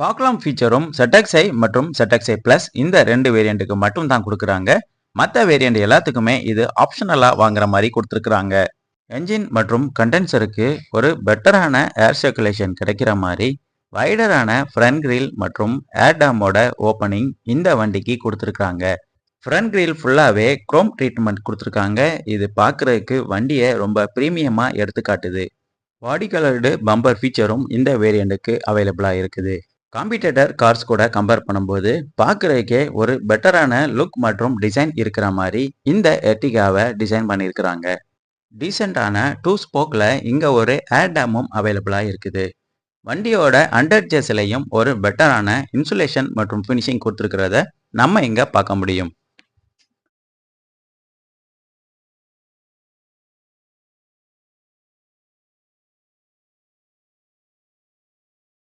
ஃபாக்லாம் ஃபீச்சரும் ZXi மற்றும் ZXi Plus இந்த 2 வேரியண்ட்டுக்கு மட்டும் தான் கொடுக்குறாங்க. மற்ற வேரியண்ட் எல்லாத்துக்குமே இது ஆப்ஷனலாக வாங்குற மாதிரி கொடுத்துருக்குறாங்க. என்ஜின் மற்றும் கண்டென்சருக்கு ஒரு பெட்டரான ஏர் சர்க்குலேஷன் கிடைக்கிற மாதிரி வைடரான ஃப்ரண்ட் கிரில் மற்றும் ஏர் டாமோட ஓப்பனிங் இந்த வண்டிக்கு கொடுத்துருக்காங்க. ஃப்ரண்ட் கிரில் ஃபுல்லாகவே குரோம் ட்ரீட்மெண்ட் கொடுத்துருக்காங்க. இது பார்க்குறதுக்கு வண்டியை ரொம்ப ப்ரீமியமாக எடுத்து காட்டுது. பாடி கலர்டு பம்பர் ஃபீச்சரும் இந்த வேரியண்ட்டுக்கு அவைலபிளாக இருக்குது. காம்படிட்டர் கார்ஸ் கூட கம்பேர் பண்ணும்போது பார்க்குறதுக்கே ஒரு பெட்டரான லுக் மற்றும் டிசைன் இருக்கிற மாதிரி இந்த எர்டிகாவை டிசைன் பண்ணியிருக்கிறாங்க. டீசெண்டான 2 ஸ்போக்கில் இங்கே ஒரு ஏர் டேமும் அவைலபிளாக இருக்குது. வண்டியோட அண்டர் ஜேஸ்லையும் ஒரு பெட்டரான இன்சுலேஷன் மற்றும் ஃபினிஷிங் கொடுத்துருக்கிறத நம்ம இங்கே பார்க்க முடியும்.